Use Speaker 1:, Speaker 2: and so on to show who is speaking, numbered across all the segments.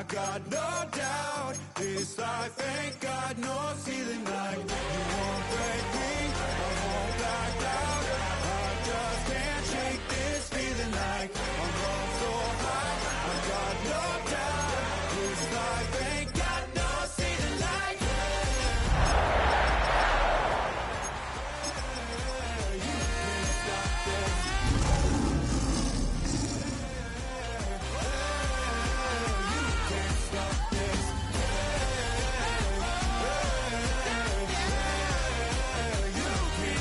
Speaker 1: I got no doubt this life ain't got no ceiling like you won't break me, I won't back out. I just can't shake this feeling like I'm on so high. I got no doubt this life ain't got no ceiling like you can't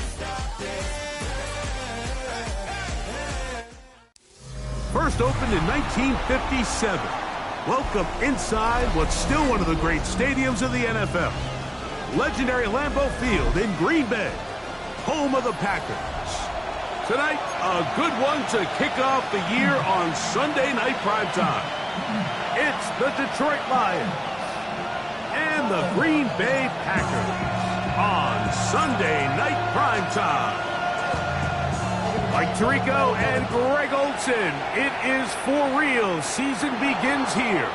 Speaker 1: stop this.
Speaker 2: First opened in 1957. Welcome inside what's still one of the great stadiums of the NFL. Legendary Lambeau Field in Green Bay, home of the Packers. Tonight, a good one to kick off the year on Sunday night primetime. It's the Detroit Lions and the Green Bay Packers on Sunday night primetime. Like Tirico and Greg Olsen, it is for real. Season begins here.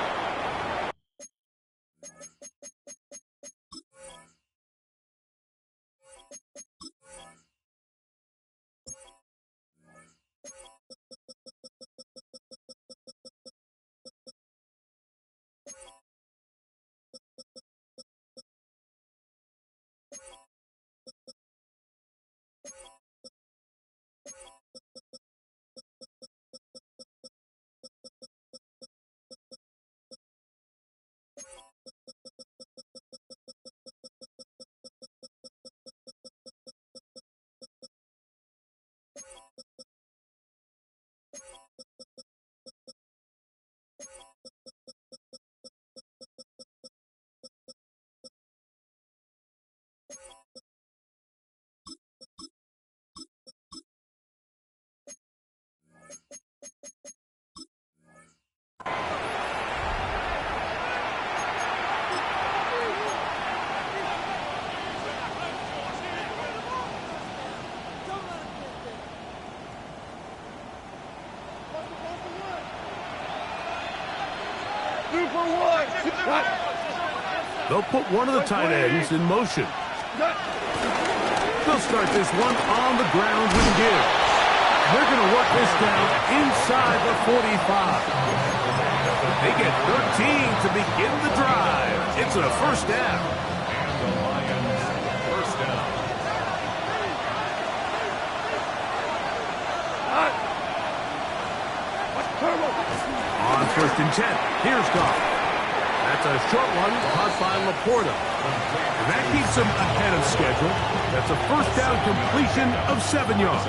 Speaker 2: They'll put one of the tight ends in motion. They'll start this one on the ground with Gibbs. They're going to work this down inside the 45. They get 13 to begin the drive. It's a first down.
Speaker 3: The Lions, first down.
Speaker 2: On 1st and 10, here's Goff. That's a short one caught by Laporta. And that keeps him ahead of schedule. That's a first down completion of 7 yards.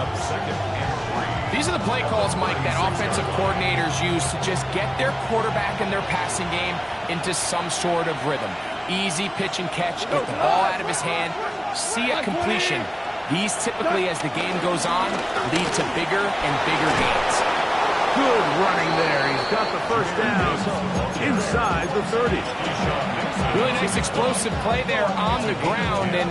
Speaker 4: These are the play calls, Mike, that offensive coordinators use to just get their quarterback and their passing game into some sort of rhythm. Easy pitch and catch, get the ball out of his hand, see a completion. These typically, as the game goes on, lead to bigger and bigger gains.
Speaker 2: Good running there. He's got the first down inside the 30.
Speaker 4: Really nice explosive play there on the ground. And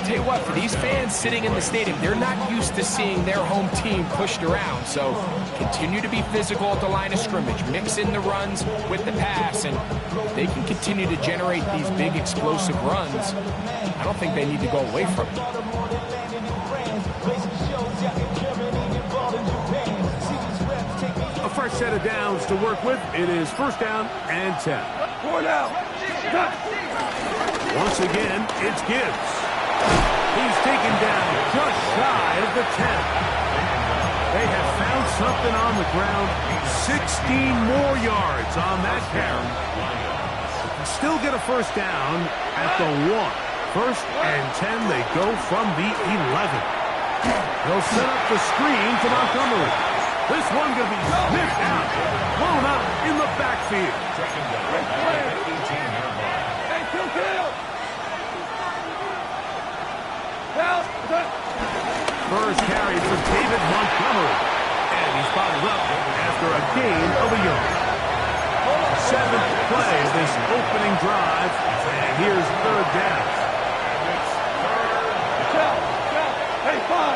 Speaker 4: tell you what, for these fans sitting in the stadium, they're not used to seeing their home team pushed around. So continue to be physical at the line of scrimmage. Mix in the runs with the pass. And they can continue to generate these big explosive runs. I don't think they need to go away from it.
Speaker 2: A fresh set of downs to work with. It is first down and 10.
Speaker 5: 4 down.
Speaker 2: Once again, it's Gibbs. He's taken down just shy of the 10. They have found something on the ground. 16 more yards on that carry. Still get a first down at the 1. First and 10, they go from the 11. They'll set up the screen to Montgomery. This one going to be sniffed out, blown up in the backfield. First carry for David Montgomery. And he's followed up after a gain of a yard. 7th play of this opening drive. And here's third down.
Speaker 5: Hey, 5.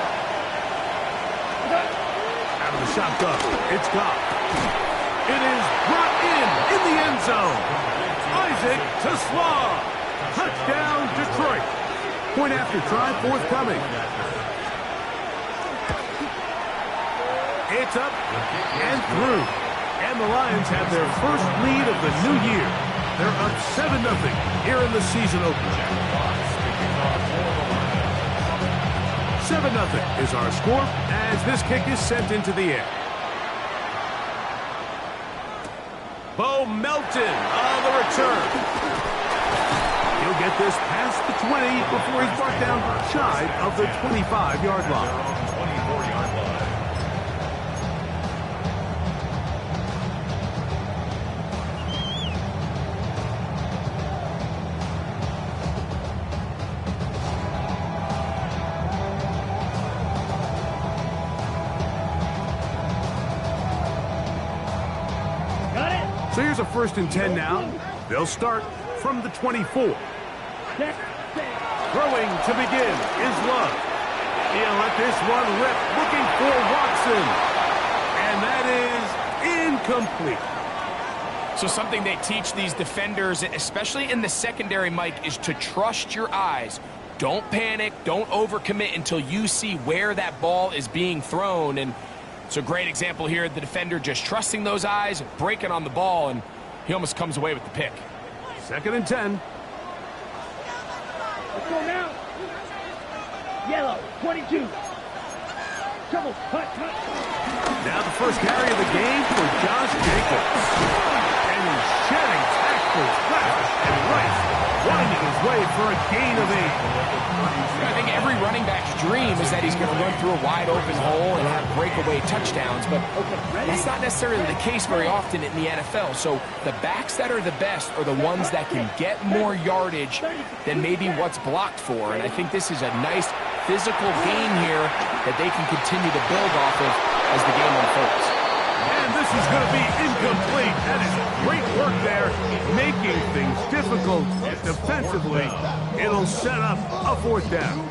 Speaker 2: Out of the shotgun, it's Goff. It is brought in the end zone. throws it to Slaw. Touchdown, Detroit. Point after try forthcoming. It's up and through. And the Lions have their first lead of the new year. They're up 7-0 here in the season opener. 7-0 is our score as this kick is sent into the air. Bo Melton on the return. He'll get this past the 20 before he's brought down shy of the 25-yard line. So here's a 1st and 10 now. They'll start from the 24. Throwing to begin is Love. He'll let this one rip, looking for Watson. And that is incomplete.
Speaker 4: So something they teach these defenders, especially in the secondary, Mike, is to trust your eyes. Don't panic, don't overcommit until you see where that ball is being thrown. And it's a great example here, the defender just trusting those eyes, breaking on the ball, and he almost comes away with the pick.
Speaker 2: 2nd and 10.
Speaker 5: Let's go now. Yellow, 22. Trouble, hut.
Speaker 2: Now the first carry of the game for Josh Jacobs. And he's shedding tackles left and right, winding his way for a gain of 8.
Speaker 4: I think every running back's dream is that he's going to run through a wide open hole and have breakaway touchdowns, but that's not necessarily the case very often in the NFL. So the backs that are the best are the ones that can get more yardage than maybe what's blocked for. And I think this is a nice physical gain here that they can continue to build off of as the game unfolds.
Speaker 2: And this is going to be incomplete. That is great work there, making things difficult defensively. It'll set up a 4th down.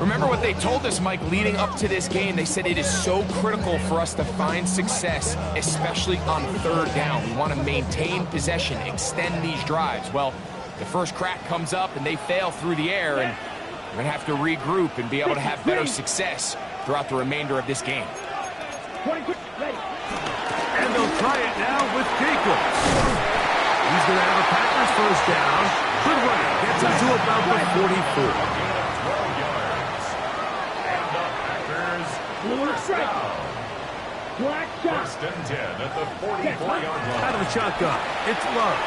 Speaker 4: Remember what they told us, Mike, leading up to this game. They said it is so critical for us to find success, especially on 3rd down. We want to maintain possession, extend these drives. Well, the first crack comes up and they fail through the air, and we're going to have to regroup and be able to have better success throughout the remainder of this game.
Speaker 2: And they'll try it now with Jacobs. He's going to have a Packers 1st down. Good running. Gets him to about the 44.
Speaker 3: 12 yards. And the Packers first down. First and 10 at the 44-yard line.
Speaker 2: Out of the shotgun. It's Love.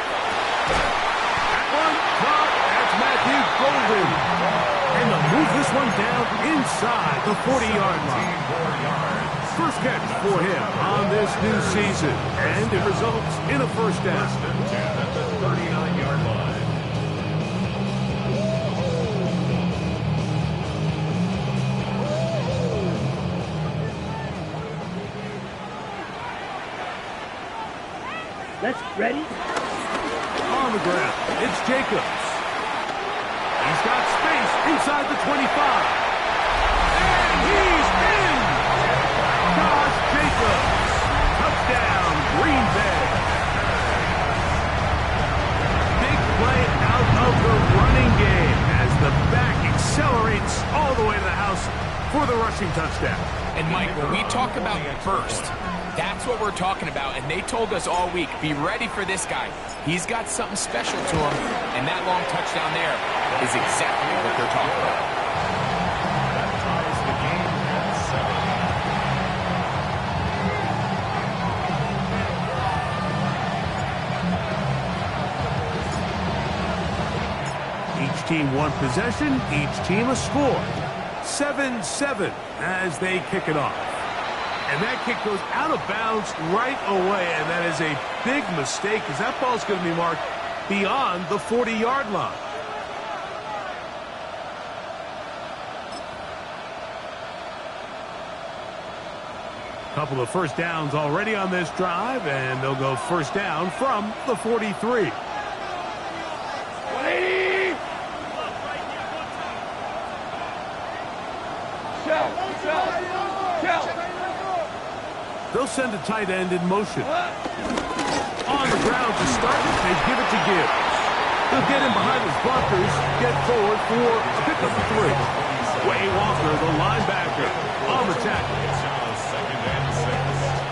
Speaker 2: That one caught. That's Matthew Golden. And they'll move this one down inside the 40-yard line.
Speaker 3: 4 yards.
Speaker 2: First catch for him on this new season. And it results in a 1st down.
Speaker 3: First and 10 at the 39-yard line.
Speaker 5: Let's ready.
Speaker 2: On the ground, it's Jacobs. He's got space inside the 25. And he's in! Josh Jacobs. Touchdown, Green Bay. Big play out of the running game as the back accelerates all the way to the house for the rushing touchdown.
Speaker 4: And Mike, when we talk about burst, that's what we're talking about. And they told us all week, be ready for this guy. He's got something special to him, and that long touchdown there is exactly what they're talking about.
Speaker 3: That ties the game at 7.
Speaker 2: Each team one possession, each team a score. 7-7 as they kick it off. And that kick goes out of bounds right away, and that is a big mistake because that ball's going to be marked beyond the 40-yard line. Couple of 1st downs already on this drive, and they'll go 1st down from the 43. They'll send a tight end in motion. On the ground to start. They give it to Gibbs. He'll get in behind his blockers, get forward for a pickup of 3. Way Walker, the linebacker, on the tackle.
Speaker 3: It's now 2nd and 6.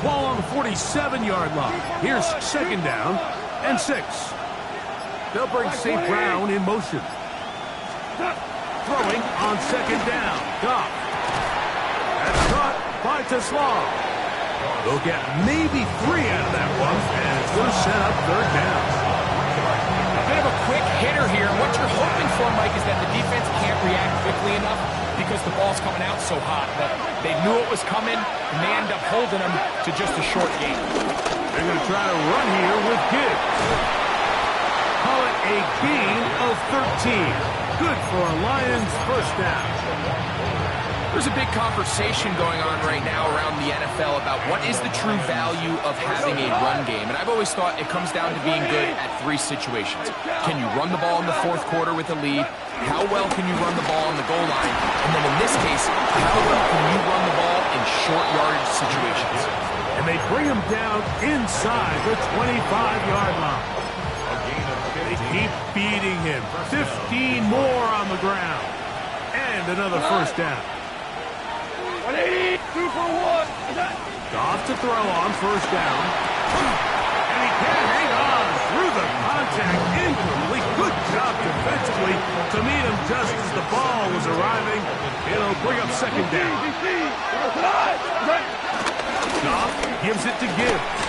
Speaker 2: Ball on the 47-yard line. Here's 2nd down and 6. They'll bring St. Brown in motion. Throwing on 2nd down. Goff. That's caught by Teslaw. They'll get maybe 3 out of that one, and it's going to set up 3rd down.
Speaker 4: A bit of a quick hitter here. What you're hoping for, Mike, is that the defense can't react quickly enough because the ball's coming out so hot. But they knew it was coming, and they end up holding them to just a short gain.
Speaker 2: They're going to try to run here with Gibbs. Call it a gain of 13. Good for a Lions 1st down.
Speaker 4: There's a big conversation going on right now around the NFL about what is the true value of having a run game. And I've always thought it comes down to being good at 3 situations. Can you run the ball in the 4th quarter with a lead? How well can you run the ball on the goal line? And then in this case, how well can you run the ball in short yardage situations?
Speaker 2: And they bring him down inside the 25-yard line. They keep beating him. 15 more on the ground. And another 1st down.
Speaker 5: 180, 2 for 1.
Speaker 2: Goff to throw on 1st down. And he can't hang on through the contact. Incomplete. Good job defensively to meet him just as the ball was arriving. It'll bring up 2nd down. Goff gives it to Gibbs.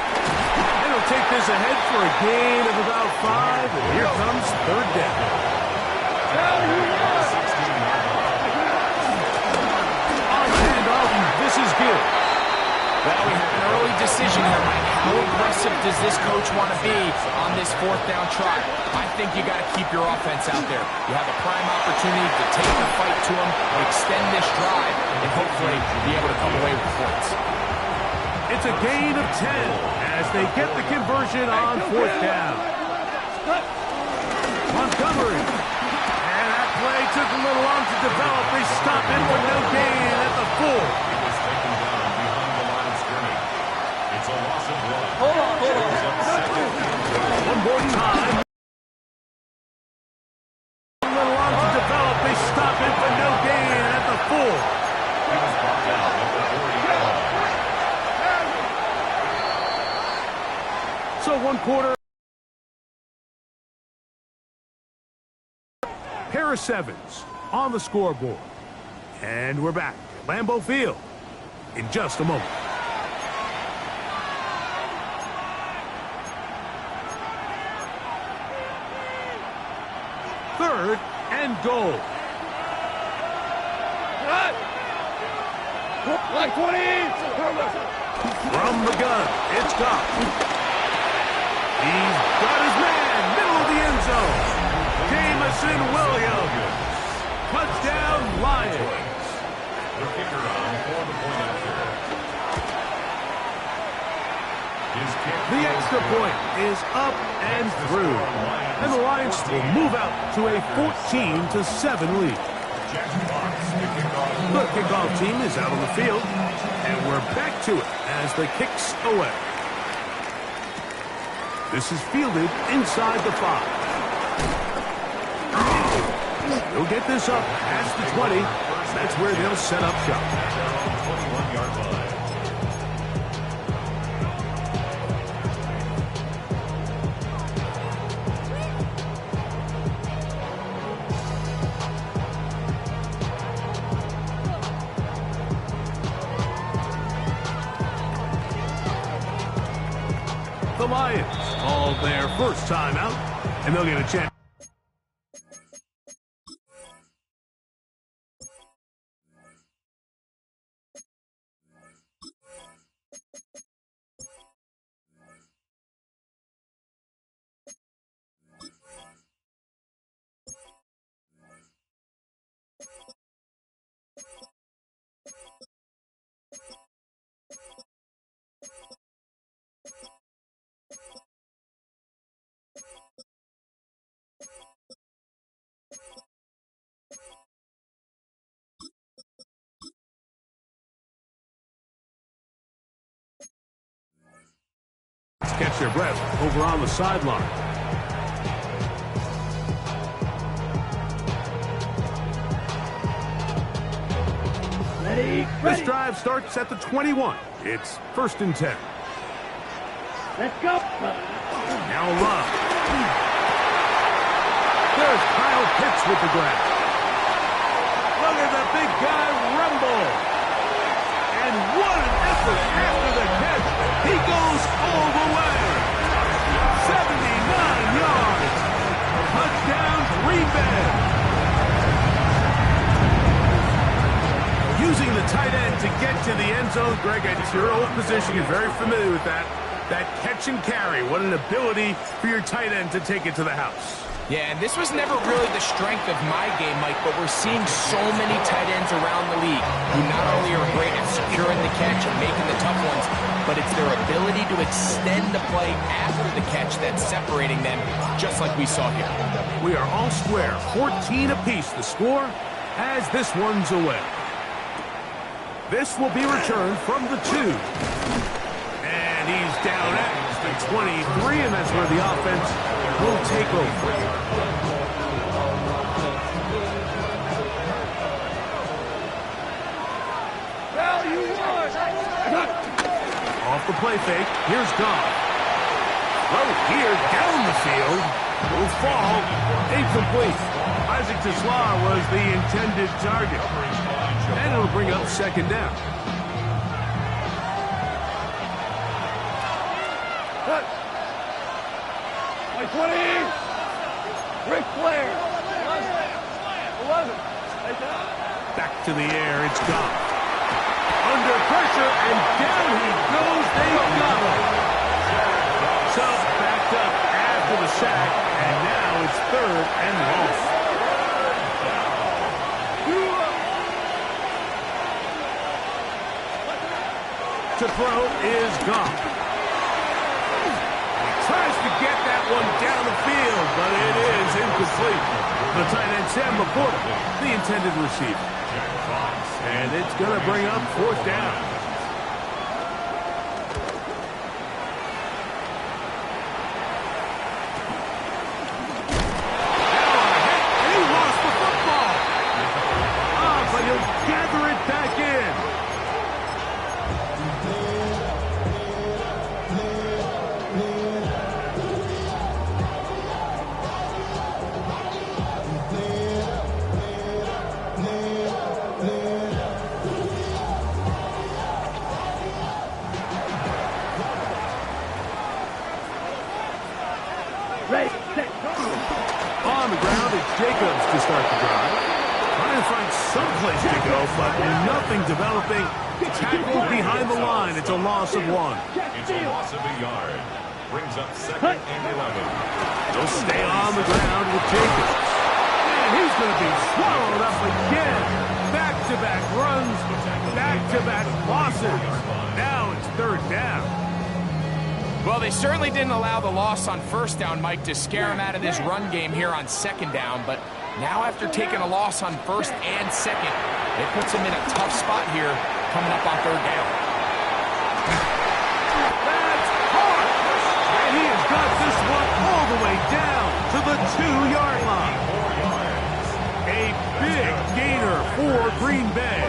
Speaker 2: And he'll take this ahead for a gain of about 5. And here comes 3rd down. This is good.
Speaker 4: Well, we have an early decision here, Mike. How aggressive does this coach want to be on this 4th down try? I think you got to keep your offense out there. You have a prime opportunity to take the fight to them, extend this drive, and hopefully be able to come away with points.
Speaker 2: It's a gain of 10 as they get the conversion on 4th down. Montgomery. And that play took a little long to develop. They stop it with no gain at the 4.
Speaker 5: Hold on.
Speaker 2: One more time. A little long to develop. They stop it for no gain at the 4.
Speaker 3: He was brought down at the 40-yard line.
Speaker 2: So 1 quarter. Harris Evans on the scoreboard. And we're back at Lambeau Field in just a moment. Third and goal.
Speaker 5: Like 20.
Speaker 2: From the gun, it's Goff. He's got his man, middle of the end zone. Jamison Williams. Touchdown, Lions.
Speaker 3: The kicker on for the point after.
Speaker 2: The extra point is up and through. And the Lions will move out to a 14-7 lead. The kickoff team is out on the field, and we're back to it as the kick's away. This is fielded inside the 5. They'll get this up past the 20. That's where they'll set up shop.
Speaker 3: 21-yard line.
Speaker 2: The Lions called their first time out, and they'll get a chance. catch their breath over on the sideline. This drive starts at the 21. It's 1st and 10.
Speaker 5: Let's go.
Speaker 2: Now Love. There's Kyle Pitts with the grab. Look at the big guy rumble. And what an effort after the catch. He goes all the way. 79 yards. Touchdown, Green Bay. Using the tight end to get to the end zone. Greg, it's your old position. You're very familiar with that. That catch and carry. What an ability for your tight end to take it to the house.
Speaker 4: Yeah, and this was never really the strength of my game, Mike, but we're seeing so many tight ends around the league who not only are great at securing the catch and making the tough ones, but it's their ability to extend the play after the catch that's separating them, just like we saw here.
Speaker 2: We are all square. 14 apiece the score as this one's away. This will be returned from the 2. And he's down at the 23, and that's where the offense will take over. Off the play fake, here's Goff. Throw here, down the field. Will fall, incomplete. Isaac Teslar was the intended target. And it'll bring up 2nd down.
Speaker 5: My 20. Ric Flair. 11.
Speaker 2: Back to the air, it's Goff. Under pressure, and down he goes. They got him. So backed up after the sack, and now it's 3rd and long. To throw is Goff. He tries to get that one down the field, but it is incomplete. The tight end, Sam Laporta, the intended receiver. And it's going to bring up 4th down. He lost the football. But he'll gather it back in. On the ground, it's Jacobs to start the drive. Trying to find some place to go, but nothing developing. Tackled behind the line. It's a loss of 1.
Speaker 3: It's a loss of a yard. Brings up 2nd and 11.
Speaker 2: They'll stay on the ground with Jacobs. And he's going to be swallowed up again. Back-to-back runs, back-to-back losses. Now it's 3rd down.
Speaker 4: Well, they certainly didn't allow the loss on 1st down, Mike, to scare him out of this run game here on 2nd down. But now after taking a loss on 1st and 2nd, it puts him in a tough spot here coming up on 3rd down.
Speaker 2: That's hard. And he has got this one all the way down to the 2-yard line. A big gainer for Green Bay.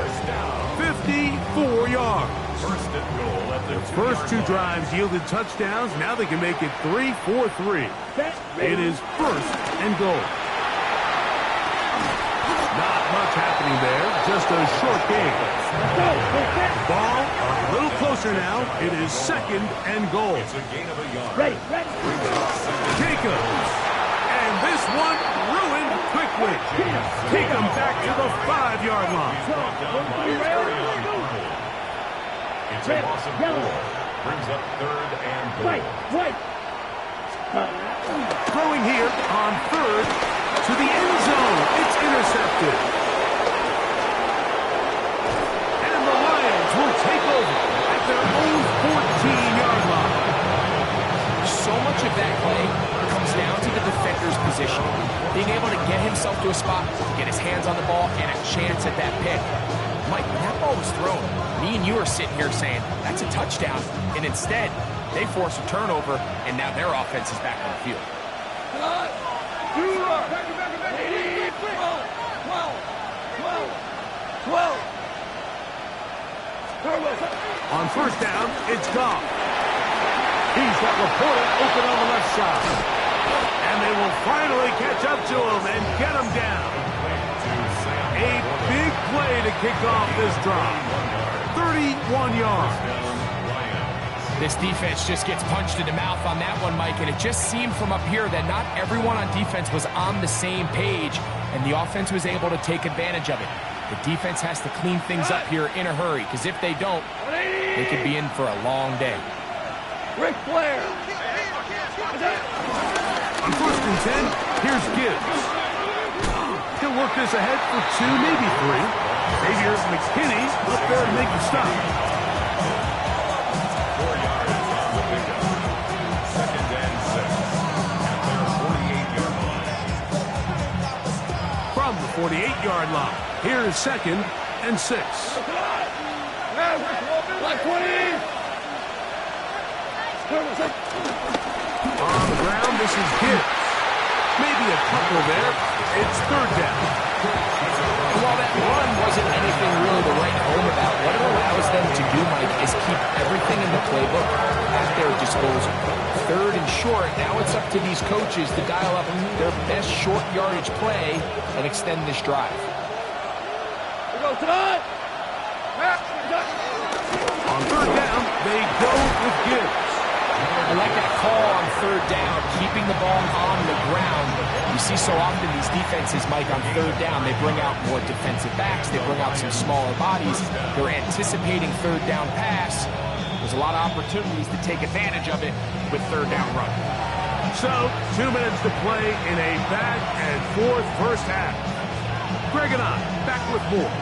Speaker 2: 54 yards.
Speaker 3: First and goal at the
Speaker 2: First 2 drives yielded touchdowns. Now they can make it 3-4-3. It is 1st and goal. Not much happening there. Just a short game. Ball a little closer now. It is 2nd and goal.
Speaker 3: It's a gain of a yard.
Speaker 2: Jacobs. And this one ruined quickly. Take him back to the 5-yard line.
Speaker 3: It's a loss of 4. Brings up 3rd and goal.
Speaker 2: Throwing here on 3rd to the end zone. It's intercepted. And the Lions will take over at their own 14-yard line.
Speaker 4: So much of that play comes down to the defender's position. Being able to get himself to a spot, get his hands on the ball, and a chance at that pick. Mike, when that ball was thrown, me and you are sitting here saying, that's a touchdown. And instead, They force a turnover, and now their offense is back on the field.
Speaker 5: 12.
Speaker 2: On first down, it's Goff. He's got Laporta open on the left side. And they will finally catch up to him and get him down. A big play to kick off this drive. 31 yards.
Speaker 4: This defense just gets punched in the mouth on that one, Mike, and it just seemed from up here that not everyone on defense was on the same page, and the offense was able to take advantage of it. The defense has to clean things up here in a hurry, because if they don't, they could be in for a long day.
Speaker 5: Ric Flair.
Speaker 2: On first and 10, here's Gibbs. He'll work this ahead for 2, maybe 3. Xavier McKinney up there to make the stop.
Speaker 3: 4 yards on the pickup. 2nd and 6 at their 48-yard line.
Speaker 2: From the 48-yard line, here is 2nd and 6.
Speaker 5: Black 20.
Speaker 2: On the ground, this is Gibbs. Maybe a couple there. It's 3rd down.
Speaker 4: And while that run wasn't anything really to write home about, what it allows them to do, Mike, is keep everything in the playbook at their disposal. 3rd and short, now it's up to these coaches to dial up their best short yardage play and extend this drive.
Speaker 5: We go tonight.
Speaker 2: On 3rd down, they go with Gibbs.
Speaker 4: I like that call on 3rd down, keeping the ball on the ground. You see so often these defenses, Mike, on 3rd down, they bring out more defensive backs, they bring out some smaller bodies. They're anticipating 3rd down pass. There's a lot of opportunities to take advantage of it with 3rd down run.
Speaker 2: So, 2 minutes to play in a back and forth first half. Greg and I, back with more.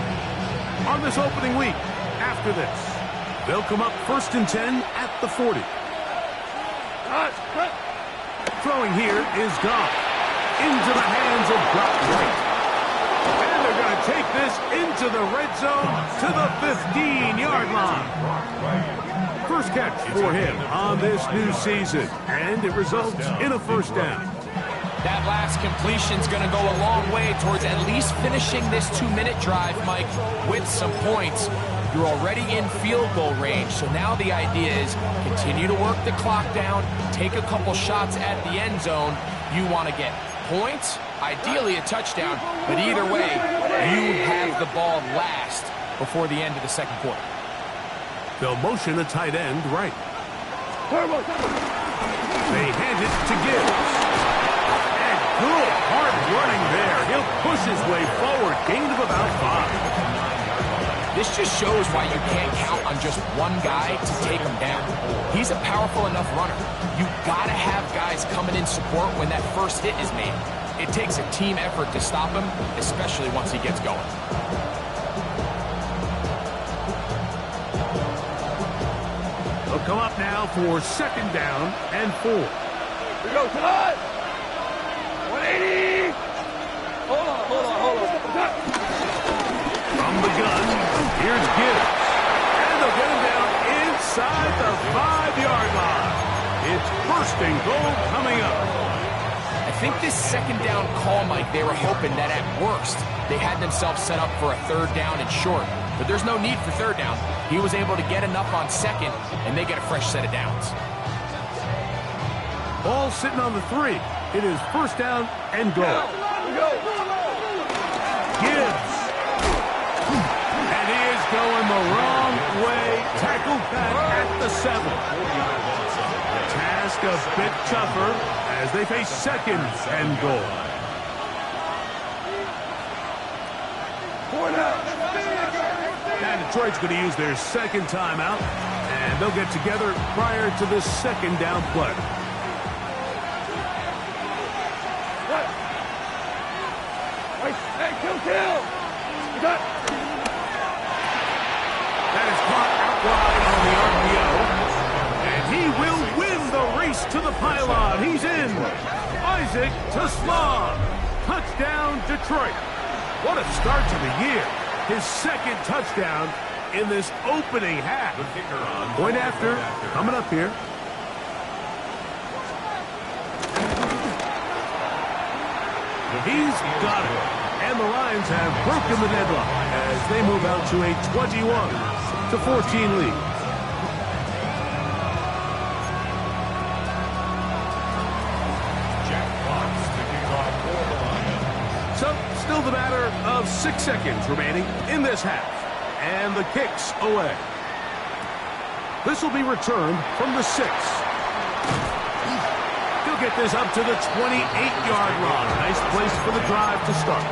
Speaker 2: On this opening week, after this, they'll come up 1st and 10 at the 40. Throwing here is Goff. Into the hands of Brock Wright. And they're going to take this into the red zone to the 15-yard line. First catch for him on this new season, and it results in a 1st down.
Speaker 4: That last completion's going to go a long way towards at least finishing this 2-minute drive, Mike, with some points. You're already in field goal range, so now the idea is continue to work the clock down, take a couple shots at the end zone. You want to get points, ideally a touchdown, but either way, you have the ball last before the end of the 2nd quarter.
Speaker 2: They'll motion a tight end right. They hand it to Gibbs. And good hard running there. He'll push his way forward, gain of about 5.
Speaker 4: This just shows why you can't count on just one guy to take him down. He's a powerful enough runner. You gotta have guys coming in support when that first hit is made. It takes a team effort to stop him, especially once he gets going.
Speaker 2: They'll come up now for 2nd down and 4.
Speaker 5: We go tonight. 180. Hold on.
Speaker 2: From the gun, here's Gibbs. And they'll get him down inside the 5-yard line. It's 1st and goal coming up.
Speaker 4: I think this 2nd down call, Mike, they were hoping that at worst they had themselves set up for a 3rd down and short. But there's no need for 3rd down. He was able to get enough on 2nd, and they get a fresh set of downs.
Speaker 2: Ball sitting on the 3. It is 1st down and goal. Gibbs. And he is going the wrong way. Tackled back at the 7. Task a bit tougher as they face 2nd and goal. And Detroit's going to use their 2nd timeout, and they'll get together prior to this 2nd down play.
Speaker 5: Kill.
Speaker 2: That is caught out wide on the RPO. And he will win the race to the pylon. He's in. Isaac Tasman. Touchdown, Detroit. What a start to the year. His 2nd touchdown in this opening half.
Speaker 3: The kicker on
Speaker 2: Point after, coming up here. He's got it. And the Lions have broken the deadlock as they move out to a 21-14 lead. So, still the matter of 6 seconds remaining in this half. And the kick's away. This will be returned from the 6. He'll get this up to the 28-yard line. Nice place for the drive to start.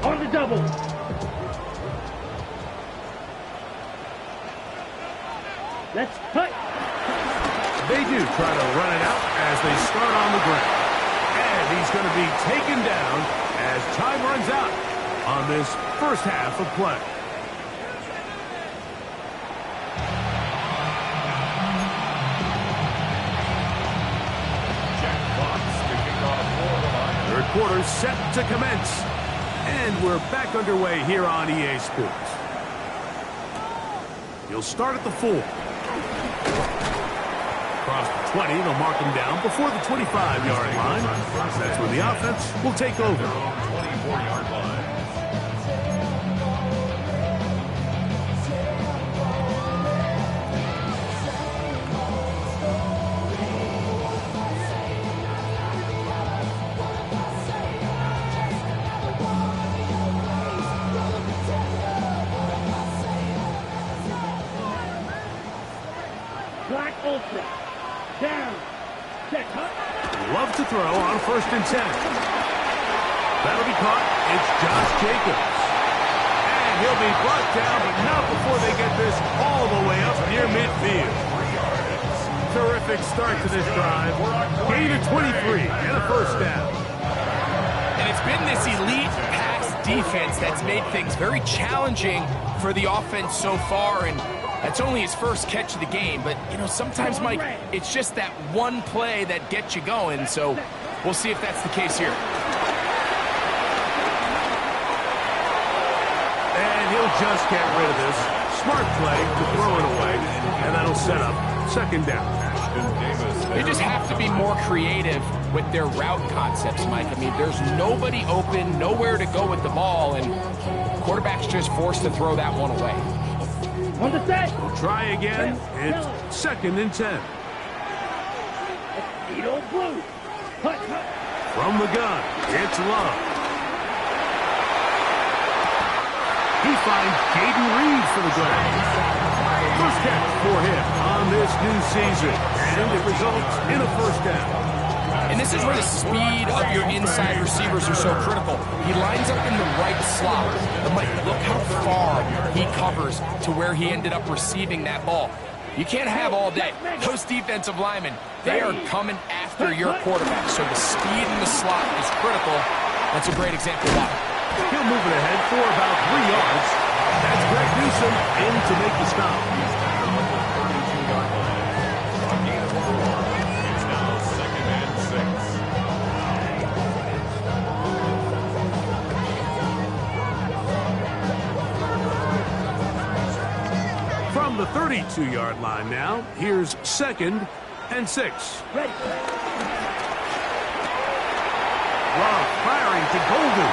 Speaker 5: On the double. Let's cut.
Speaker 2: They do try to run it out as they start on the ground. And he's going to be taken down as time runs out on this first half of play. Third quarter set to commence. And we're back underway here on EA Sports. He'll start at the 4. Across the 20, they'll mark him down before the 25-yard line. That's when the offense will take over.
Speaker 3: 24-yard line.
Speaker 5: Black ultra. Down. Check.
Speaker 2: Love to throw on 1st and 10. That'll be caught. It's Josh Jacobs. And he'll be brought down, but not before they get this all the way up near midfield. Terrific start to this drive. Gain of 23 and a first down.
Speaker 4: And it's been this elite pass defense that's made things very challenging for the offense so far, and that's only his first catch of the game. But, you know, sometimes, Mike, it's just that one play that gets you going, so we'll see if that's the case here.
Speaker 2: And he'll just get rid of this. Smart play to throw it away, and that'll set up 2nd down.
Speaker 4: They just have to be more creative with their route concepts, Mike. I mean, there's nobody open, nowhere to go with the ball, and quarterback's just forced to throw that one away.
Speaker 5: On the set.
Speaker 2: We'll try again. It's 2nd and 10.
Speaker 5: Edo blue. Hut.
Speaker 2: From the gun, it's Love. He finds Jaden Reed for the ground. First catch for him on this new season, and it results in a first down.
Speaker 4: And this is where the speed of your inside receivers are so critical. He lines up in the right slot. But Mike, look how far he covers to where he ended up receiving that ball. You can't have all day. Those defensive linemen, they are coming after your quarterback. So the speed in the slot is critical. That's a great example of that.
Speaker 2: He'll move it ahead for about 3 yards. That's Greg Newsome in to make the stop.
Speaker 3: It's now 2nd and 6.
Speaker 2: From the 32-yard line now, here's 2nd and 6.
Speaker 5: Ready.
Speaker 2: Love firing to Golden.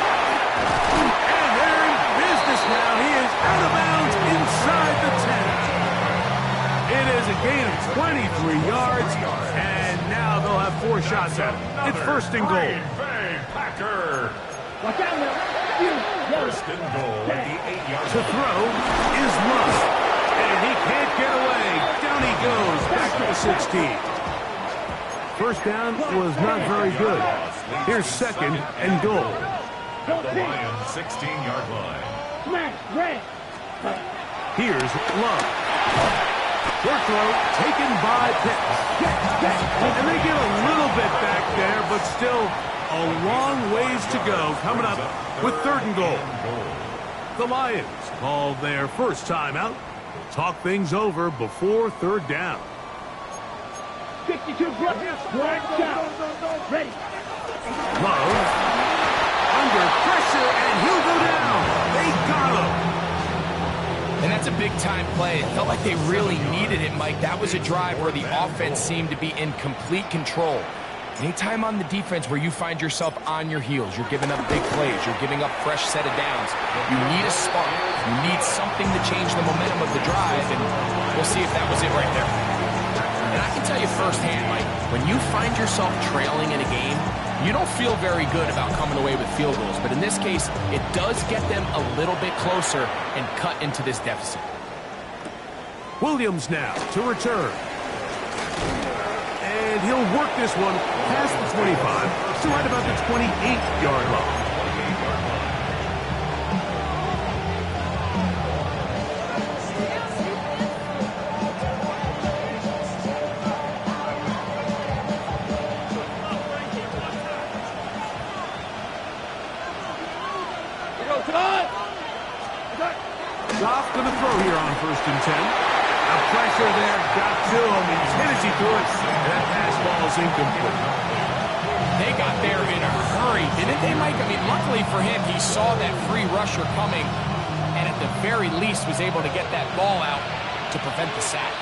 Speaker 2: And they're in business now. He is out of bounds inside the 10. It is a gain of 23 yards, and now they'll have 4 shots at it. It's 1st and goal.
Speaker 3: Green Bay Packer.
Speaker 5: Watch out now.
Speaker 3: 1st and goal at the 8-yard line.
Speaker 2: To throw is Love. And he can't get away. Down he goes, back to the 16. First down was not very good. Here's 2nd and goal.
Speaker 3: At the Lions' 16-yard line.
Speaker 5: Smash. Red.
Speaker 2: Here's Love. Short throw taken by Pitts. And they get a little bit back there, but still a long ways to go coming up with 3rd and goal. The Lions called their first timeout. Talk things over before 3rd down.
Speaker 5: 62 black shot. Ready.
Speaker 2: Love under pressure, and he'll go down. They got him.
Speaker 4: And that's a big-time play. It felt like they really needed it, Mike. That was a drive where the offense seemed to be in complete control. Anytime on the defense where you find yourself on your heels, you're giving up big plays, you're giving up fresh set of downs, you need a spark. You need something to change the momentum of the drive, and we'll see if that was it right there. And I can tell you firsthand, Mike, when you find yourself trailing in a game, you don't feel very good about coming away with field goals. But in this case, it does get them a little bit closer and cut into this deficit.
Speaker 2: Williams now to return. And he'll work this one past the 25 to right about the 28-yard line. Goff going to throw here on 1st and 10. Now pressure there, got to him. He's hit as he threw it. That pass ball is incomplete.
Speaker 4: They got there in a hurry, didn't they, Mike? I mean, luckily for him, he saw that free rusher coming and at the very least was able to get that ball out to prevent the sack.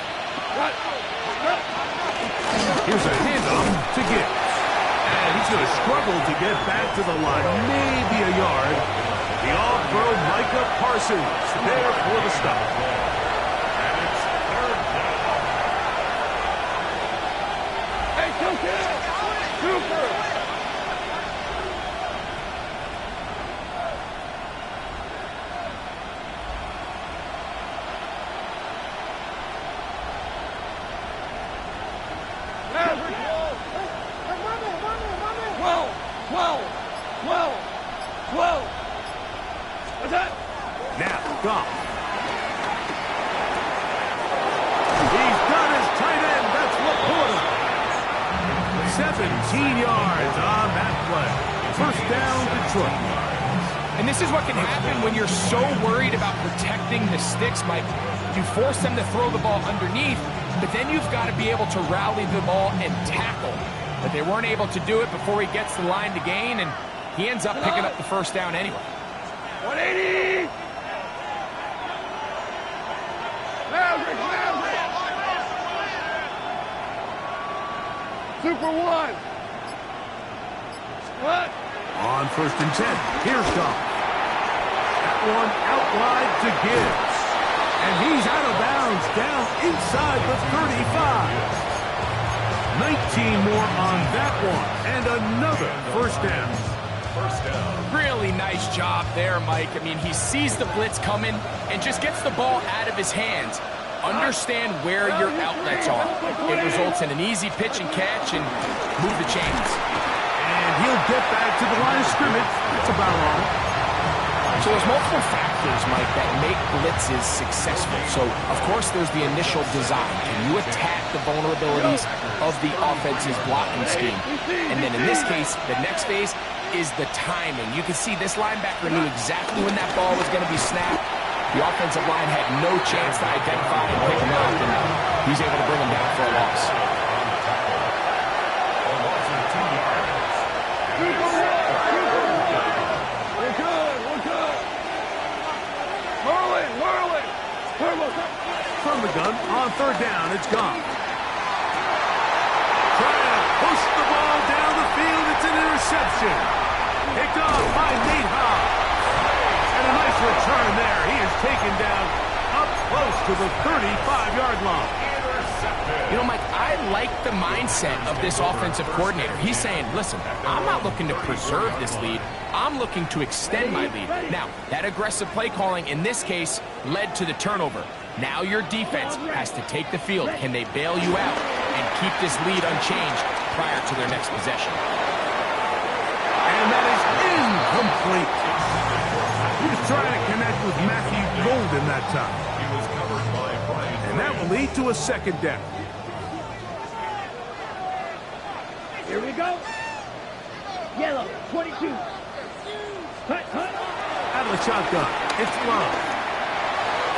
Speaker 2: Here's a handoff to Gibbs. And he's going to struggle to get back to the line, maybe a yard. The all-pro Micah Parsons there for the stop.
Speaker 3: And it's 3rd down.
Speaker 5: Hey, Super!
Speaker 2: Now, Goff. He's got his tight end. That's Laporta. 17 yards on that play. 1st down, Detroit.
Speaker 4: And this is what can happen when you're so worried about protecting the sticks, Mike. You force them to throw the ball underneath, but then you've got to be able to rally the ball and tackle. But they weren't able to do it before he gets the line to gain, and he ends up picking up the 1st down anyway.
Speaker 5: 180! Super 1! What?
Speaker 2: On 1st and 10, here's Goff. That one out wide to Gibbs. And he's out of bounds, down inside the 35. 19 more on that one, and another 1st down.
Speaker 3: 1st down.
Speaker 4: Really nice job there, Mike. I mean, he sees the blitz coming and just gets the ball out of his hands. Understand where your outlets are. It results in an easy pitch and catch and move the chains.
Speaker 2: And he'll get back to the line of scrimmage. That's about all.
Speaker 4: So there's multiple factors, Mike, that make blitzes successful. So, of course, there's the initial design. Can you attack the vulnerabilities of the offense's blocking scheme? And then in this case, the next phase is the timing. You can see this linebacker knew exactly when that ball was going to be snapped. The offensive line had no chance to identify and pick him out, and he's able to bring him down for a loss.
Speaker 2: From the gun, on 3rd down, it's gone. Trying to push the ball down the field, it's an interception. Picked off by Nate Hobbs. And a nice return there. He is taken down up close to the 35-yard line.
Speaker 4: You know, Mike, I like the mindset of this offensive coordinator. He's saying, listen, I'm not looking to preserve this lead. I'm looking to extend my lead. Now, that aggressive play calling in this case led to the turnover. Now your defense has to take the field. Can they bail you out and keep this lead unchanged prior to their next possession?
Speaker 2: And that is incomplete. He was trying to connect with Matthew Golden that time.
Speaker 3: He was covered by Brian.
Speaker 2: And that will lead to a 2nd down.
Speaker 5: Here we go. Yellow, 22. Cut.
Speaker 2: Out of the shotgun, it's Love.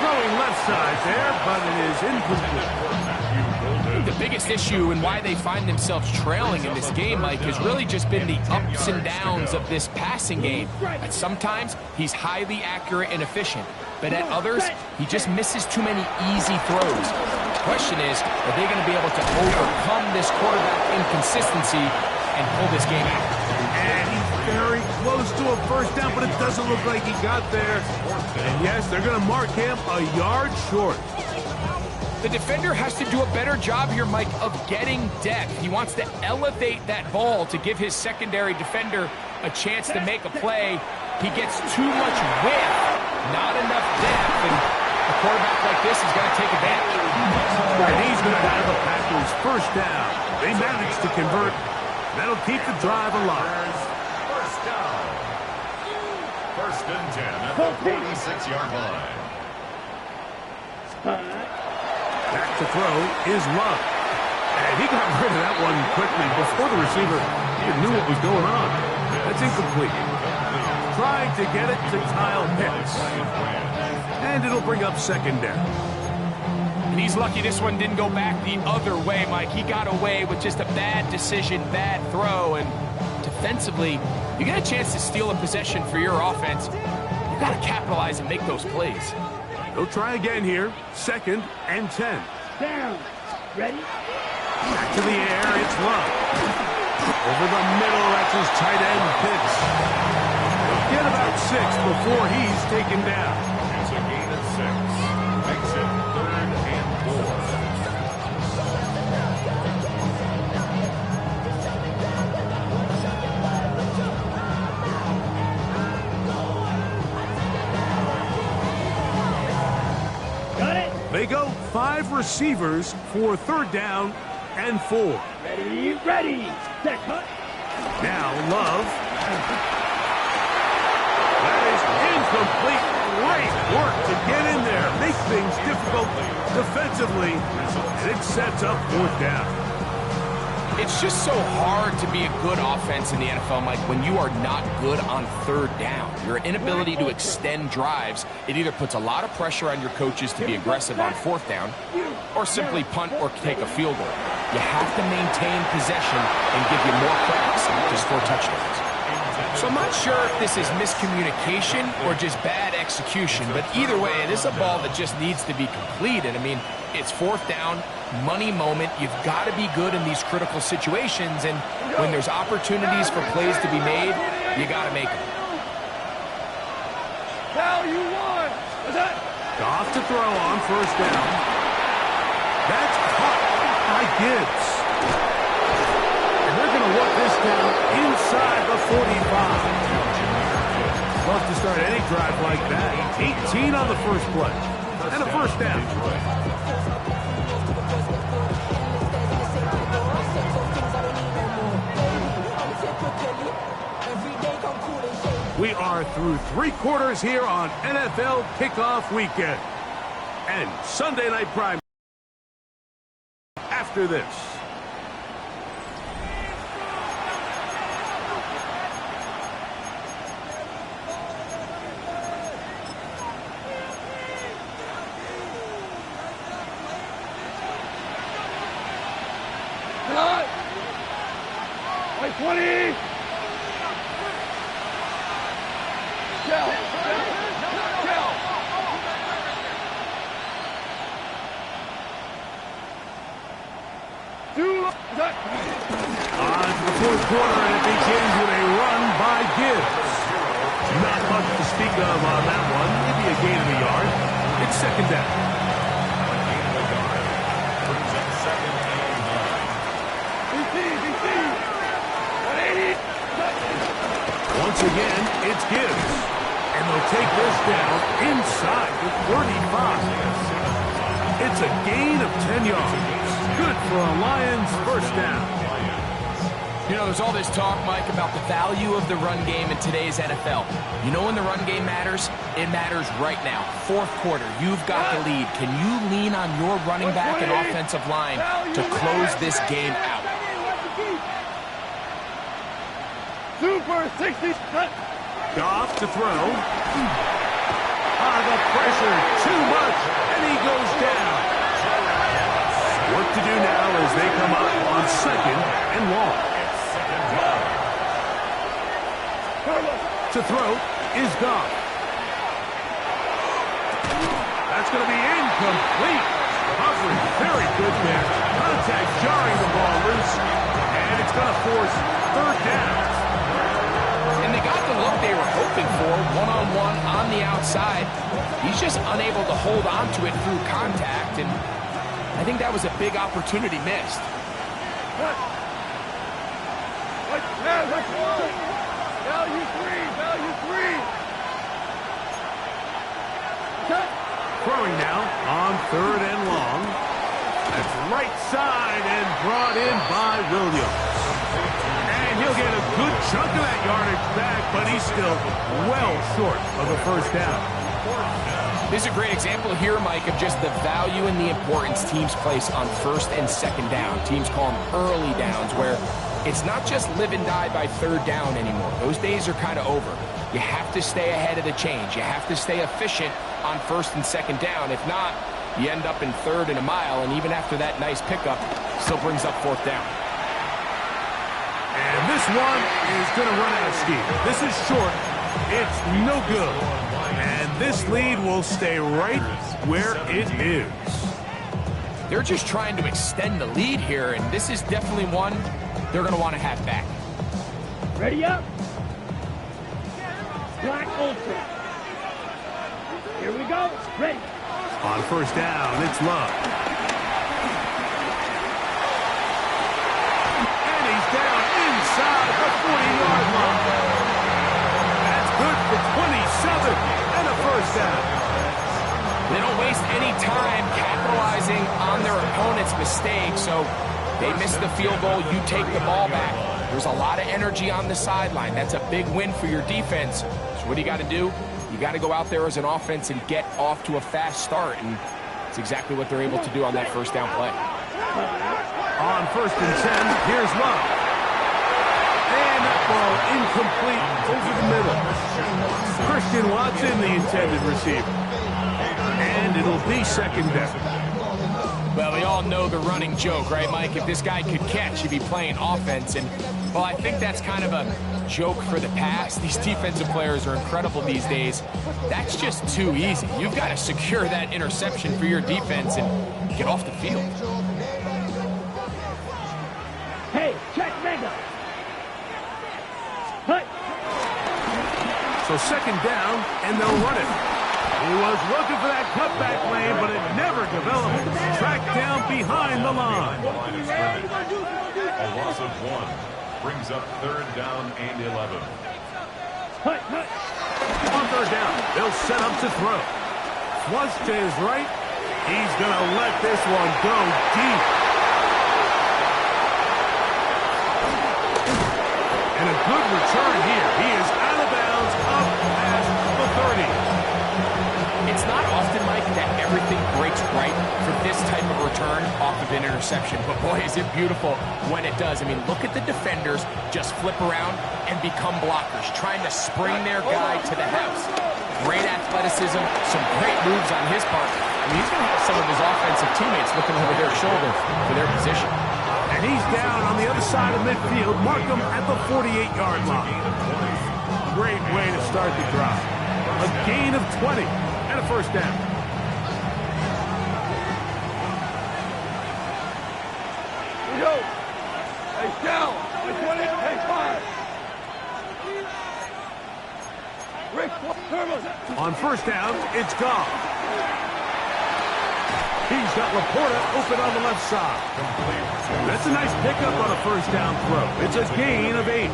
Speaker 2: Throwing left side there, but it is incomplete.
Speaker 4: the biggest issue and why they find themselves trailing in this game, Mike, has really just been the ups and downs of this passing game. At sometimes, he's highly accurate and efficient, but at others, he just misses too many easy throws. The question is, are they going to be able to overcome this quarterback inconsistency and pull this game out?
Speaker 2: And he's very close to a first down, but it doesn't look like he got there. And yes, they're going to mark him a yard short.
Speaker 4: The defender has to do a better job here, Mike, of getting depth. He wants to elevate that ball to give his secondary defender a chance to make a play. He gets too much width, not enough depth, and a quarterback like this is going to take advantage.
Speaker 2: And he's going to have the Packers first down. They managed to convert. That'll keep the drive alive.
Speaker 3: First down. First and 10 at the 46-yard line.
Speaker 2: Back to throw is Love. And he got rid of that one quickly before the receiver even knew what was going on. That's incomplete. Trying to get it to Kyle Pitts. And it'll bring up second down.
Speaker 4: And he's lucky this one didn't go back the other way, Mike. He got away with just a bad decision, bad throw. And defensively, you get a chance to steal a possession for your offense. You got to capitalize and make those plays.
Speaker 2: They'll try again here. Second and 10.
Speaker 5: Down. Ready?
Speaker 2: Back to the air, it's Love. Over the middle, that's his tight end, Pitts. He'll get about 6 before he's taken down.
Speaker 3: It's a gain of 6. Makes it 3rd and 4.
Speaker 2: They go 5 receivers for 3rd down and 4.
Speaker 5: Ready, ready. Set, cut.
Speaker 2: Now Love. That is incomplete. Great work to get in there. Make things difficult defensively. And it sets up 4th down.
Speaker 4: It's just so hard to be a good offense in the NFL, Mike, when you are not good on 3rd down. Your inability to extend drives, it either puts a lot of pressure on your coaches to be aggressive on 4th down or simply punt or take a field goal. You have to maintain possession and give you more cracks to score touchdowns. So I'm not sure if this is miscommunication or just bad execution, but either way, it is a ball that just needs to be completed. I mean, it's 4th down, money moment. You've got to be good in these critical situations, and when there's opportunities for plays to be made, you got to make them.
Speaker 5: Now you won. What's that?
Speaker 2: Off to throw on 1st down. That's caught by Gibbs. And they're going to work this down inside the 45. Love to start any drive like that. 18 on the first play. And a 1st down. We are through 3 quarters here on NFL Kickoff Weekend. And Sunday Night Prime after this.
Speaker 5: Cut. Like 20.
Speaker 2: On to the 4th quarter, and it begins with a run by Gibbs. Not much to speak of on that one. Maybe a gain of a yard. It's 2nd down. Once again, it's Gibbs. And they'll take this down inside the 35. It's a gain of 10 yards. Good for a Lions 1st down.
Speaker 4: You know, there's all this talk, Mike, about the value of the run game in today's NFL. You know when the run game matters? It matters right now. 4th quarter, you've got the lead. Can you lean on your running back and offensive line to close this game out?
Speaker 5: Super 60.
Speaker 2: Goff to throw. The pressure, too much, and he goes down. Work to do now as they come up on 2nd and long. To throw is gone. That's going to be incomplete. Coverage very good there. Contact jarring the ball loose. And it's going to force 3rd down.
Speaker 4: And they got the look they were hoping for, one-on-one on the outside. He's just unable to hold on to it through contact, and I think that was a big opportunity missed.
Speaker 5: Value three.
Speaker 2: Throwing now on 3rd and long. That's right side and brought in by Williams. And he'll get a good chunk of that yardage back, but he's still well short of the 1st down.
Speaker 4: This is a great example here, Mike, of just the value and the importance teams place on 1st and 2nd down. Teams call them early downs, where it's not just live and die by 3rd down anymore. Those days are kind of over. You have to stay ahead of the change. You have to stay efficient on 1st and 2nd down. If not, you end up in 3rd and a mile, and even after that nice pickup, still brings up 4th down.
Speaker 2: And this one is going to run out of steam. This is short. It's no good. And this lead will stay right where it is.
Speaker 4: They're just trying to extend the lead here, and this is definitely one they're going to want to have back.
Speaker 5: Ready up. Black Ultra. Here we go. Ready.
Speaker 2: On 1st down, it's Love. And he's down inside the 40-yard line. That's good for 27 and a 1st down.
Speaker 4: They don't waste any time capitalizing on their opponent's mistake, so they miss the field goal, you take the ball back. There's a lot of energy on the sideline. That's a big win for your defense. So what do you got to do? You got to go out there as an offense and get off to a fast start, and it's exactly what they're able to do on that 1st down play.
Speaker 2: On 1st and 10, here's Love. And that ball incomplete over the middle. Christian Watson, the intended receiver. And it'll be 2nd down.
Speaker 4: Well, we all know the running joke, right, Mike? If this guy could catch, he'd be playing offense. And, well, I think that's kind of a joke for the past. These defensive players are incredible these days. That's just too easy. You've got to secure that interception for your defense and get off the field.
Speaker 5: Hey, check mega. Hut.
Speaker 2: So 2nd down, and they'll run it. He was looking for that cutback lane, but it never developed. Tracked down behind the line.
Speaker 3: A loss of 1 brings up 3rd down and 11.
Speaker 2: On 3rd down, they'll set up to throw. Flush to his right. He's going to let this one go deep. And a good return here. He is out of bounds up past the 30.
Speaker 4: It's not often, Mike, that everything breaks right for this type of return off of an interception. But, boy, is it beautiful when it does. I mean, look at the defenders just flip around and become blockers, trying to spring their guy to the house. Great athleticism, some great moves on his part. I mean, he's going to have some of his offensive teammates looking over their shoulder for their position.
Speaker 2: And he's down on the other side of midfield. Mark him at the 48-yard line. Great way to start the drive. A gain of 20. And a 1st down.
Speaker 5: Here we go. Hey, down. Hey, 20. Hey, 5. Rick, turbo.
Speaker 2: On 1st down, it's gone. He's got Laporta open on the left side. That's a nice pickup on a 1st down throw. It's a gain of 8.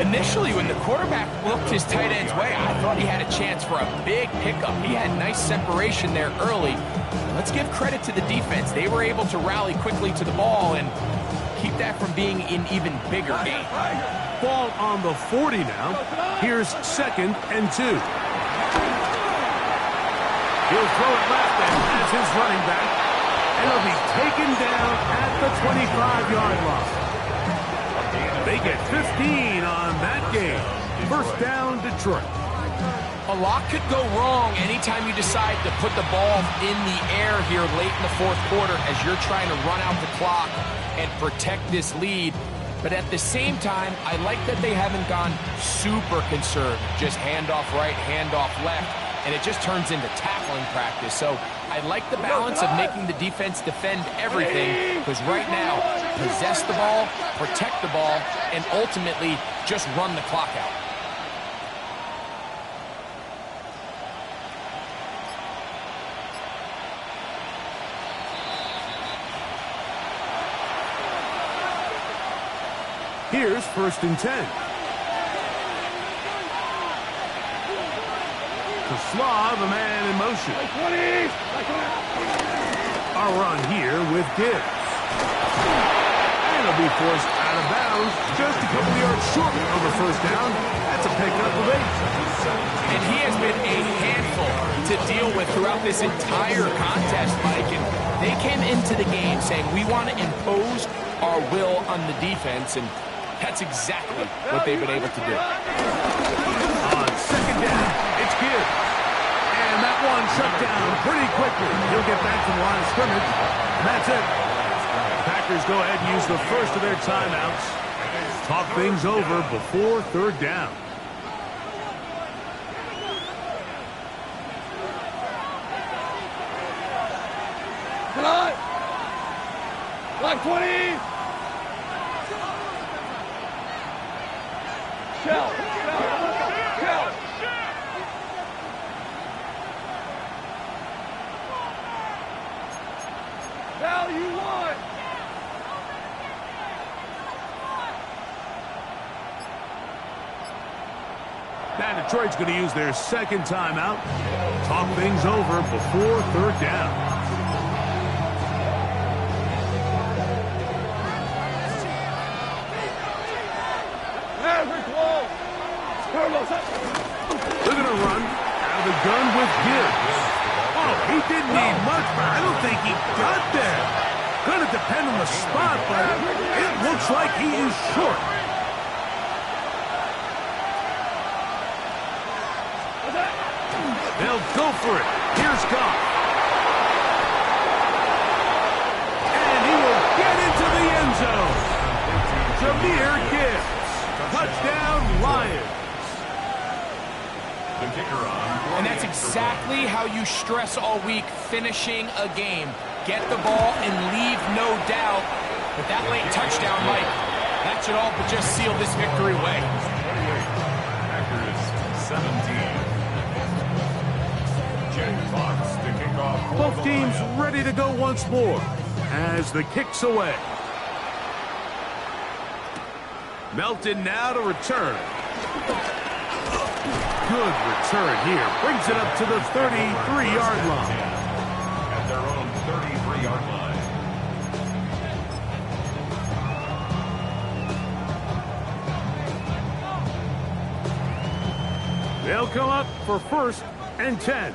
Speaker 4: Initially, when the quarterback looked his tight end's way, I thought he had a chance for a big pickup. He had nice separation there early. Let's give credit to the defense. They were able to rally quickly to the ball and keep that from being an even bigger gain.
Speaker 2: Ball on the 40 now. Here's 2nd and 2. He'll throw it left, and that's his running back. And he'll be taken down at the 25-yard line. They get 15 on that game. 1st down, Detroit.
Speaker 4: A lot could go wrong anytime you decide to put the ball in the air here late in the fourth quarter as you're trying to run out the clock and protect this lead. But at the same time, I like that they haven't gone super conservative. Just handoff right, handoff left, and it just turns into tackling practice. So I like the balance of making the defense defend everything, because right now, possess the ball, protect the ball, and ultimately just run the clock out.
Speaker 2: Here's 1st and 10. To Slav, a man in motion. A run here with Gibbs. And he'll be forced out of bounds just a couple yards short of a 1st down. That's a pickup of 8.
Speaker 4: And he has been a handful to deal with throughout this entire contest, Mike. And they came into the game saying, we want to impose our will on the defense, and that's exactly what they've been able to do.
Speaker 2: On 2nd down, it's Gibbs. And that one shut down pretty quickly. He'll get back to the line of scrimmage. And that's it. Packers go ahead and use the first of their timeouts. Talk things over before 3rd down.
Speaker 5: Tonight. Black 20. Shell. Now you want.
Speaker 2: Now Detroit's going to use their 2nd timeout. Talk things over before 3rd down. They're going to run out of the gun with Gibbs. Oh, he didn't need much, but I don't think he got there. Going to depend on the spot, but it looks like he is short. They'll go for it. Here's Goff. And he will get into the end zone. Jahmyr Gibbs. Touchdown, Lions.
Speaker 3: The kicker on.
Speaker 4: And that's exactly how you stress all week, finishing a game. Get the ball and leave no doubt. But that late touchdown, Mike, that should all but just seal this victory away.
Speaker 3: Packers 17. Jet Fox to kick off.
Speaker 2: Both teams ready to go once more as the kick's away. Melton now to return. Good return here. Brings it up to the 33-yard line.
Speaker 3: At their own 33-yard line.
Speaker 2: They'll come up for 1st and 10.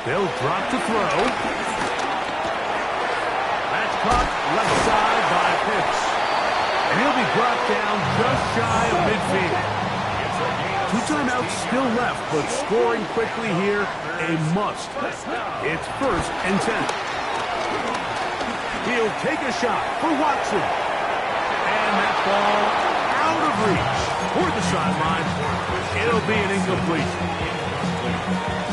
Speaker 2: They'll drop to throw. That's caught left side by Pitts. And he'll be brought down just shy of midfield. 2 timeouts still left, but scoring quickly here, a must. It's 1st and 10. He'll take a shot for Watson. And that ball out of reach toward the sideline. It'll be an incompletion.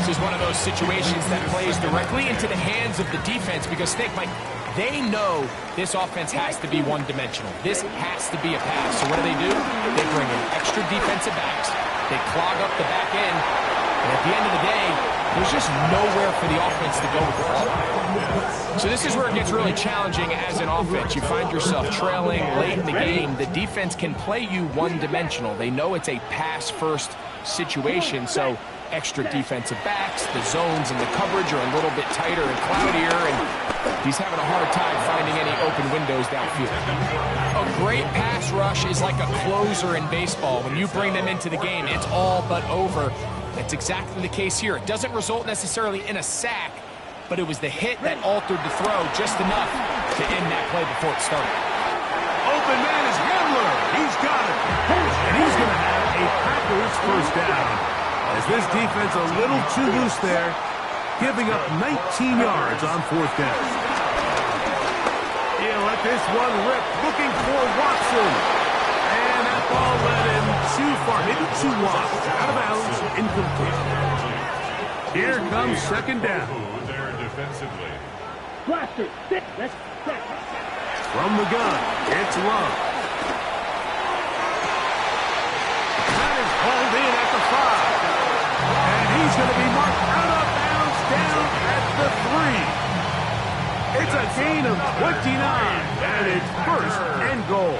Speaker 4: This is one of those situations that plays directly into the hands of the defense because, think, Mike, they know this offense has to be one-dimensional. This has to be a pass. So what do? They bring in extra defensive backs. They clog up the back end. And at the end of the day, there's just nowhere for the offense to go with the ball. So this is where it gets really challenging as an offense. You find yourself trailing late in the game. The defense can play you one-dimensional. They know it's a pass-first situation, so extra defensive backs, the zones and the coverage are a little bit tighter and cloudier, and he's having a hard time finding any open windows downfield. A great pass rush is like a closer in baseball. When you bring them into the game, it's all but over. That's exactly the case here. It doesn't result necessarily in a sack, but it was the hit that altered the throw just enough to end that play before it started.
Speaker 2: Open man is Hamler. He's got it. And he's going to have a Packers this defense a little too loose there, giving up 19 yards on 4th down. He'll let this one rip, looking for Watson. And that ball led him too far, maybe too wide. Out of bounds, incomplete. Here comes 2nd down.
Speaker 3: There defensively.
Speaker 2: From the gun, it's Love. That is hauled in at the 5. And he's going to be marked out of bounds down at the 3. It's a gain of 29, and it's 1st and goal.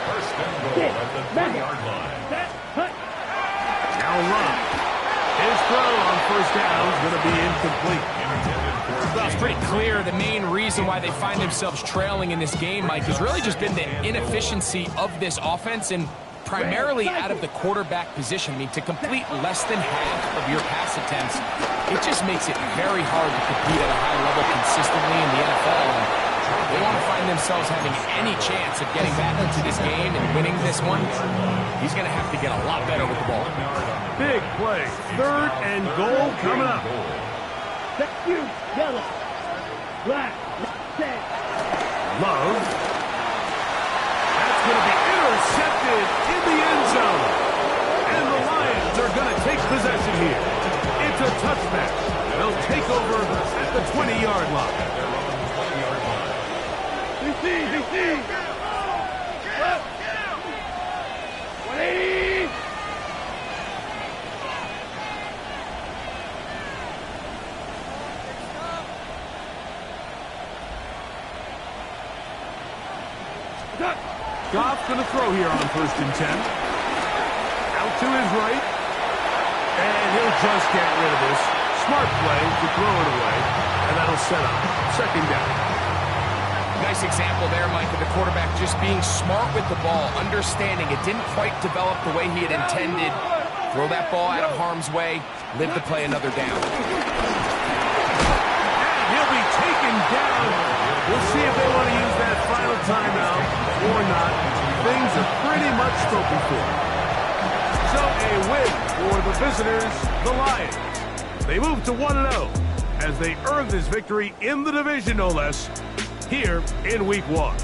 Speaker 3: 1st and goal at the 3-yard line.
Speaker 2: Now Love. His throw on 1st down is going to be incomplete.
Speaker 4: Well, it's pretty clear the main reason why they find themselves trailing in this game, Mike, has really just been the inefficiency of this offense and primarily out of the quarterback position. I mean, to complete less than half of your pass attempts, it just makes it very hard to compete at a high level consistently in the NFL. And they want to find themselves having any chance of getting back into this game and winning this one. He's going to have to get a lot better with the ball.
Speaker 2: Big play. 3rd and goal coming up. Love. That's going to be intercepted in the end zone. And the Lions are going to take possession here. It's a touchback. They'll take over at the 20-yard line. Goff's going to throw here on 1st and 10. Out to his right. And he'll just get rid of this. Smart play to throw it away. And that'll set up 2nd down.
Speaker 4: Nice example there, Mike, of the quarterback just being smart with the ball, understanding it didn't quite develop the way he had intended. Throw that ball out of harm's way, live to play another down.
Speaker 2: And he'll be taken down. We'll see if they want to use that final timeout or not. Things are pretty much spoken for. So a win for the visitors, the Lions. They move to 1-0 as they earn this victory in the division, no less, here in Week 1.